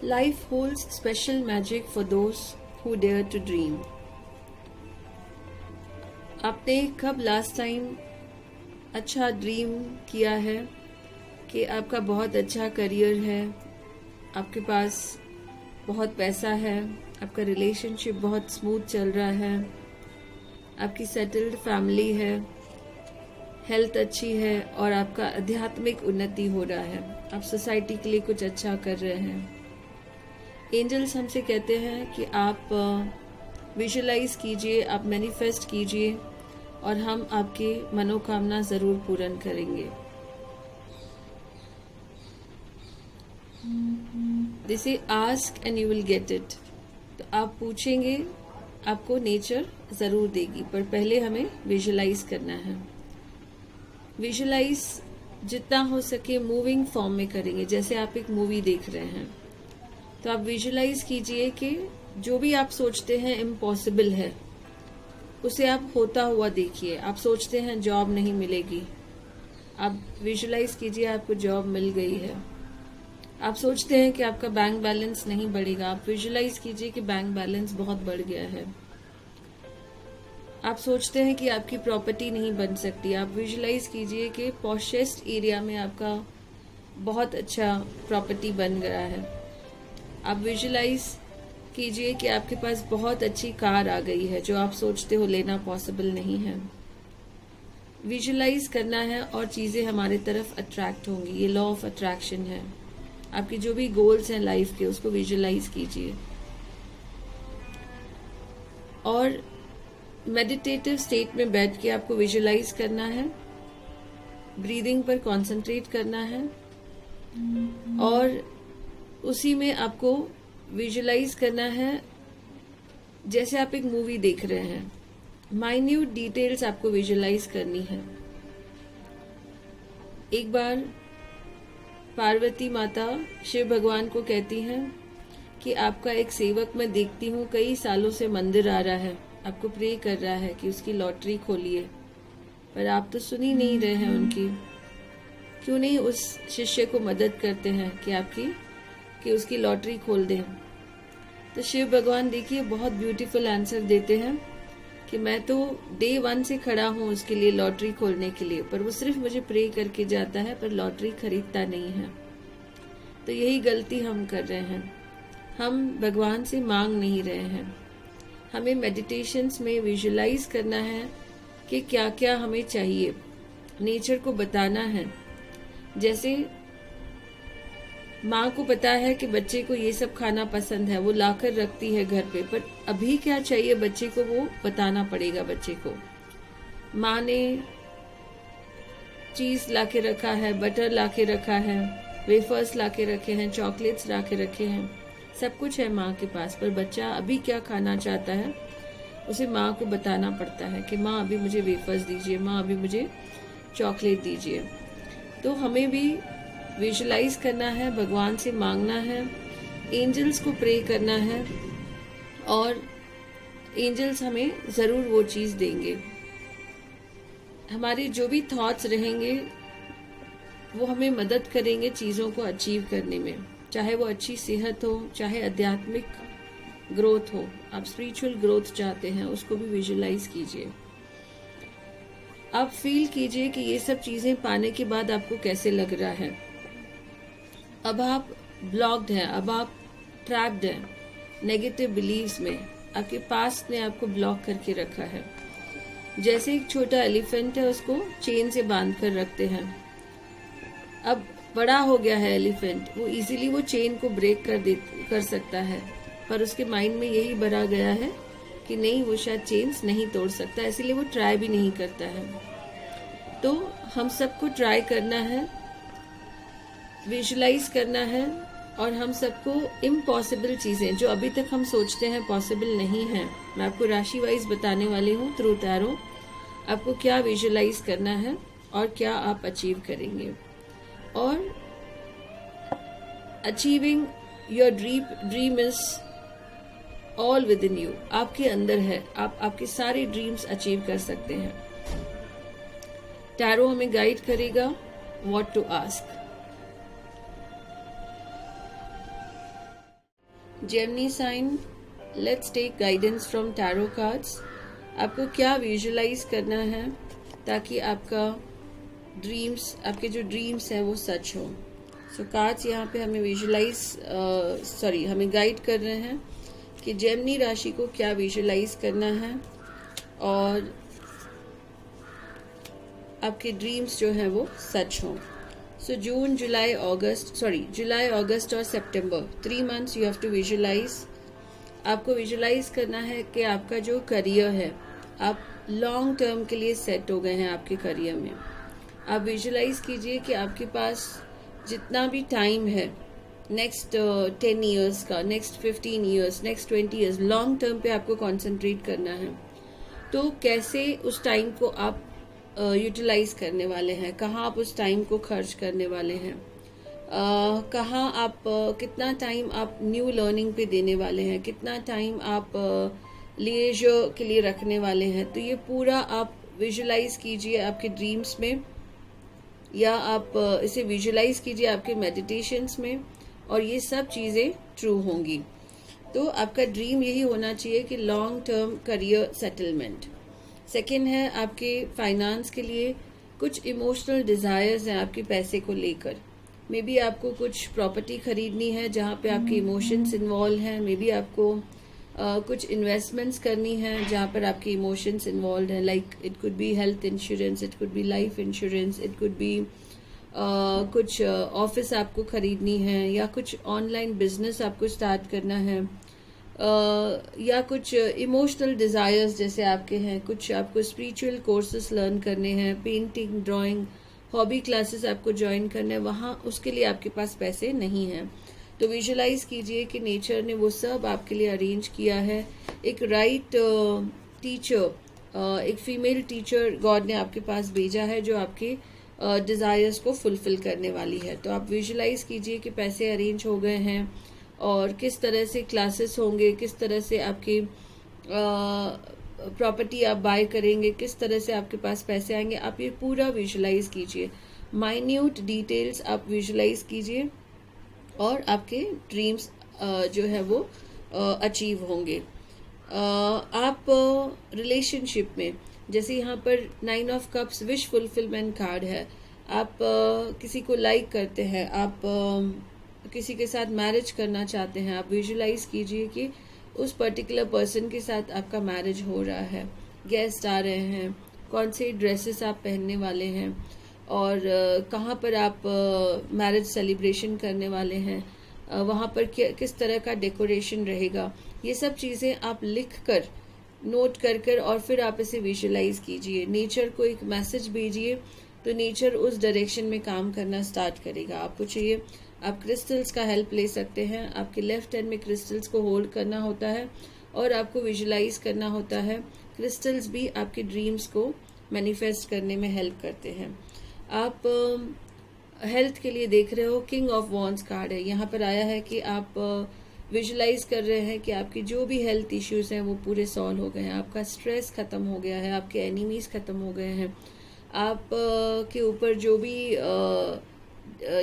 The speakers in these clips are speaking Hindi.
Life holds special magic for those who dare to dream. आपने कब लास्ट टाइम अच्छा ड्रीम किया है कि आपका बहुत अच्छा करियर है, आपके पास बहुत पैसा है, आपका रिलेशनशिप बहुत स्मूथ चल रहा है, आपकी सेटल्ड फैमिली है, हेल्थ अच्छी है और आपका आध्यात्मिक उन्नति हो रहा है, आप सोसाइटी के लिए कुछ अच्छा कर रहे हैं। एंजल्स हमसे कहते हैं कि आप विजुलाइज कीजिए, आप मैनिफेस्ट कीजिए और हम आपकी मनोकामना ज़रूर पूर्ण करेंगे। जैसे ask and you will get it, तो आप पूछेंगे, आपको नेचर ज़रूर देगी, पर पहले हमें विजुलाइज करना है। विजुलाइज जितना हो सके मूविंग फॉर्म में करेंगे। जैसे आप एक मूवी देख रहे हैं तो आप विजुलाइज कीजिए कि जो भी आप सोचते हैं इम्पॉसिबल है, उसे आप होता हुआ देखिए। आप सोचते हैं जॉब नहीं मिलेगी, आप विजुलाइज कीजिए आपको जॉब मिल गई है। आप सोचते हैं कि आपका बैंक बैलेंस नहीं बढ़ेगा, आप विजुलाइज कीजिए कि बैंक बैलेंस बहुत बढ़ गया है। आप सोचते हैं कि आपकी प्रॉपर्टी नहीं बन सकती, आप विजुलाइज कीजिए कि पॉशेस्ट एरिया में आपका बहुत अच्छा प्रॉपर्टी बन गया है। आप विजुलाइज कीजिए कि आपके पास बहुत अच्छी कार आ गई है जो आप सोचते हो लेना पॉसिबल नहीं है। विजुलाइज करना है और चीज़ें हमारे तरफ अट्रैक्ट होंगी। ये लॉ ऑफ अट्रैक्शन है। आपकी जो भी गोल्स हैं लाइफ के, उसको विजुलाइज कीजिए और मेडिटेटिव स्टेट में बैठ के आपको विजुलाइज करना है, ब्रीदिंग पर कंसंट्रेट करना है और उसी में आपको विजुलाइज करना है जैसे आप एक मूवी देख रहे हैं। माइन्यूट डिटेल्स आपको विजुलाइज करनी है। एक बार पार्वती माता शिव भगवान को कहती हैं कि आपका एक सेवक मैं देखती हूँ कई सालों से मंदिर आ रहा है, आपको प्रे कर रहा है कि उसकी लॉटरी खोलिए, पर आप तो सुन ही नहीं रहे हैं उनकी। क्यों नहीं उस शिष्य को मदद करते हैं कि उसकी लॉटरी खोल दें। तो शिव भगवान देखिए बहुत ब्यूटीफुल आंसर देते हैं कि मैं तो डे 1 से खड़ा हूँ उसके लिए लॉटरी खोलने के लिए, पर वो सिर्फ मुझे प्रे करके जाता है पर लॉटरी खरीदता नहीं है। तो यही गलती हम कर रहे हैं, हम भगवान से मांग नहीं रहे हैं। हमें मेडिटेशंस में विजुलाइज करना है कि क्या क्या हमें चाहिए, नेचर को बताना है। जैसे माँ को पता है कि बच्चे को ये सब खाना पसंद है, वो लाकर रखती है घर पे, पर अभी क्या चाहिए बच्चे को वो बताना पड़ेगा बच्चे को। माँ ने चीज लाके रखा है, बटर लाके रखा है, वेफर्स लाके रखे हैं, चॉकलेट्स लाके रखे हैं, सब कुछ है माँ के पास, पर बच्चा अभी क्या खाना चाहता है उसे माँ को बताना पड़ता है कि माँ अभी मुझे वेफर्स दीजिए, माँ अभी मुझे चॉकलेट दीजिए। तो हमें भी विजुलाइज करना है, भगवान से मांगना है, एंजल्स को प्रे करना है और एंजल्स हमें ज़रूर वो चीज़ देंगे। हमारे जो भी थॉट्स रहेंगे वो हमें मदद करेंगे चीज़ों को अचीव करने में, चाहे वो अच्छी सेहत हो, चाहे आध्यात्मिक ग्रोथ हो। आप स्पिरिचुअल ग्रोथ चाहते हैं, उसको भी विजुलाइज कीजिए। आप फील कीजिए कि ये सब चीज़ें पाने के बाद आपको कैसे लग रहा है। अब आप ब्लॉक्ड हैं, अब आप ट्रैप्ड हैं नेगेटिव बिलीव्स में, आपके पास्ट ने आपको ब्लॉक करके रखा है। जैसे एक छोटा एलिफेंट है, उसको चेन से बांध कर रखते हैं। अब बड़ा हो गया है एलिफेंट, वो इजीली वो चेन को ब्रेक कर सकता है, पर उसके माइंड में यही भरा गया है कि नहीं, वो शायद चेन्स नहीं तोड़ सकता, इसलिए वो ट्राई भी नहीं करता है। तो हम सबको ट्राई करना है, विजुलाइज करना है और हम सबको इम्पॉसिबल चीज़ें जो अभी तक हम सोचते हैं पॉसिबल नहीं है, मैं आपको राशि वाइज बताने वाली हूँ थ्रू टैरो, आपको क्या विजुलाइज करना है और क्या आप अचीव करेंगे। और achieving your dream is all with in you, आपके अंदर है, आप आपके सारे ड्रीम्स अचीव कर सकते हैं। टैरो हमें गाइड करेगा what to ask. Gemini sign, let's take guidance from tarot cards. आपको क्या विजुलाइज करना है ताकि आपका ड्रीम्स, आपके जो ड्रीम्स हैं वो सच हो। सो कार्ड्स यहाँ पे हमें हमें गाइड कर रहे हैं कि जेमिनी राशि को क्या विजुलाइज करना है और आपके ड्रीम्स जो हैं वो सच हों। सो जुलाई अगस्त और सितंबर, 3 months you have to visualise. आपको विजुलाइज करना है कि आपका जो करियर है, आप लॉन्ग टर्म के लिए सेट हो गए हैं आपके करियर में। आप विजुलाइज कीजिए कि आपके पास जितना भी टाइम है, नेक्स्ट 10 years का, next 15 years, next 20 years, long term पे आपको कंसंट्रेट करना है। तो कैसे उस टाइम को आप यूटिलाइज करने वाले हैं, कहाँ आप उस टाइम को खर्च करने वाले हैं, कहाँ आप कितना टाइम आप न्यू लर्निंग पे देने वाले हैं, कितना टाइम आप लीजर के लिए रखने वाले हैं। तो ये पूरा आप विजुलाइज कीजिए आपके ड्रीम्स में, या आप इसे विजुलाइज कीजिए आपके मेडिटेशंस में, और ये सब चीज़ें ट्रू होंगी। तो आपका ड्रीम यही होना चाहिए कि long term career settlement. Second है आपके फाइनेंस के लिए कुछ इमोशनल डिज़ायर्स हैं आपके पैसे को लेकर। मे बी आपको कुछ प्रॉपर्टी खरीदनी है जहाँ पे आपके इमोशंस इन्वॉल्व हैं। मे बी आपको कुछ इन्वेस्टमेंट्स करनी है जहाँ पर आपके इमोशंस इन्वॉल्व हैं। Like it could be health insurance, it could be life insurance, it could be कुछ ऑफिस आपको खरीदनी है, या कुछ ऑनलाइन बिजनेस आपको स्टार्ट करना है, या कुछ इमोशनल डिज़ायर्स जैसे आपके हैं, कुछ आपको स्पिरिचुअल कोर्सेस लर्न करने हैं, पेंटिंग, ड्राइंग, हॉबी क्लासेस आपको ज्वाइन करना है, वहाँ उसके लिए आपके पास पैसे नहीं हैं। तो विजुलाइज कीजिए कि नेचर ने वो सब आपके लिए अरेंज किया है। एक राइट टीचर, एक फीमेल टीचर गॉड ने आपके पास भेजा है जो आपके डिज़ायर्स को फुलफिल करने वाली है। तो आप विजुलाइज कीजिए कि पैसे अरेंज हो गए हैं और किस तरह से क्लासेस होंगे, किस तरह से आपकी प्रॉपर्टी आप बाय करेंगे, किस तरह से आपके पास पैसे आएंगे। आप ये पूरा विजुलाइज कीजिए, माइन्यूट डिटेल्स आप विजुलाइज कीजिए, और आपके ड्रीम्स जो है वो अचीव होंगे। आप रिलेशनशिप में, जैसे यहाँ पर 9 of Cups wish fulfilment card है। आप किसी को लाइक करते हैं, आप किसी के साथ मैरिज करना चाहते हैं, आप विजुलाइज कीजिए कि उस पर्टिकुलर पर्सन के साथ आपका मैरिज हो रहा है, गेस्ट आ रहे हैं, कौन से ड्रेसेस आप पहनने वाले हैं, और कहाँ पर आप मैरिज सेलिब्रेशन करने वाले हैं, वहाँ पर किस तरह का डेकोरेशन रहेगा। ये सब चीज़ें आप लिख कर, नोट कर और फिर आप इसे विजुलाइज कीजिए। नेचर को एक मैसेज भेजिए, तो नेचर उस डायरेक्शन में काम करना स्टार्ट करेगा। आपको चाहिए, आप क्रिस्टल्स का हेल्प ले सकते हैं। आपके लेफ्ट हैंड में क्रिस्टल्स को होल्ड करना होता है और आपको विजुलाइज करना होता है। क्रिस्टल्स भी आपके ड्रीम्स को मैनिफेस्ट करने में हेल्प करते हैं। आप हेल्थ के लिए देख रहे हो, किंग ऑफ वॉन्ड्स कार्ड है। यहाँ पर आया है कि आप विजुलाइज कर रहे हैं कि आपकी जो भी हेल्थ इश्यूज हैं वो पूरे सॉल्व हो गए हैं, आपका स्ट्रेस खत्म हो गया है, आपके एनिमीज खत्म हो गए हैं, आप के ऊपर जो भी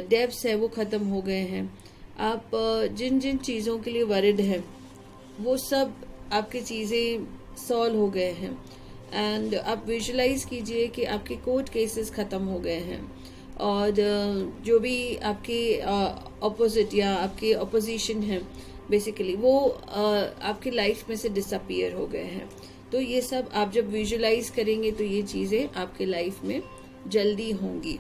डेब्स है वो खत्म हो गए हैं, आप जिन जिन चीज़ों के लिए वरिड हैं वो सब आपकी चीज़ें सॉल्व हो गए हैं। एंड आप विजुलाइज कीजिए कि आपके कोर्ट केसेस ख़त्म हो गए हैं, और जो भी आपके ऑपोजिट या आपके ऑपोजिशन है बेसिकली वो आपकी लाइफ में से डिसअपियर हो गए हैं। तो ये सब आप जब विजुलाइज करेंगे तो ये चीज़ें आपके लाइफ में जल्दी होंगी।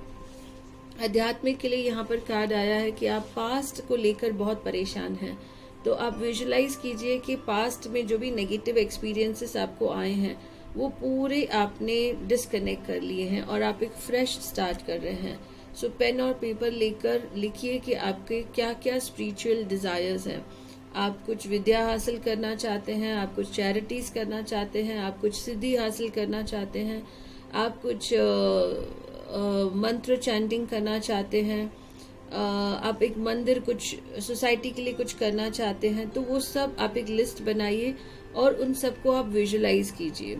आध्यात्मिक के लिए यहाँ पर कार्ड आया है कि आप पास्ट को लेकर बहुत परेशान हैं, तो आप विजुलाइज कीजिए कि पास्ट में जो भी नेगेटिव एक्सपीरियंसेस आपको आए हैं वो पूरे आपने डिस्कनेक्ट कर लिए हैं और आप एक फ्रेश स्टार्ट कर रहे हैं। सो पेन और पेपर लेकर लिखिए कि आपके क्या क्या स्पिरिचुअल डिजायर्स हैं। आप कुछ विद्या हासिल करना चाहते हैं, आप कुछ चैरिटीज करना चाहते हैं, आप कुछ सिद्धि हासिल करना चाहते हैं, आप कुछ मंत्र चैंटिंग करना चाहते हैं, आप एक मंदिर, कुछ सोसाइटी के लिए कुछ करना चाहते हैं, तो वो सब आप एक लिस्ट बनाइए और उन सबको आप विजुलाइज कीजिए।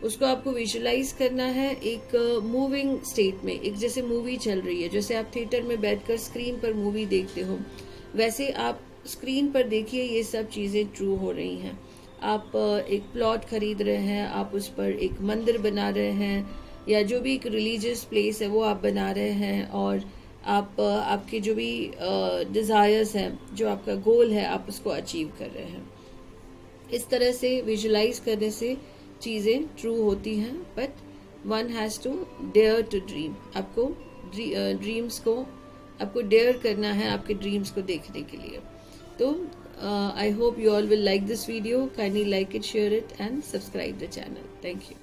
उसको आपको विजुलाइज करना है एक मूविंग स्टेट में, एक जैसे मूवी चल रही है, जैसे आप थिएटर में बैठकर स्क्रीन पर मूवी देखते हो, वैसे आप स्क्रीन पर देखिए ये सब चीज़ें ट्रू हो रही हैं। आप एक प्लॉट खरीद रहे हैं, आप उस पर एक मंदिर बना रहे हैं, या जो भी एक रिलीजियस प्लेस है वो आप बना रहे हैं, और आप आपके जो भी डिज़ायर्स हैं, जो आपका गोल है, आप उसको अचीव कर रहे हैं। इस तरह से विजुलाइज करने से चीज़ें ट्रू होती हैं, but one has to dare to dream. आपको ड्रीम्स को आपको डेयर करना है आपके ड्रीम्स को देखने के लिए। तो I hope you all will like this video. Kindly like it, share it, and subscribe the channel. Thank you.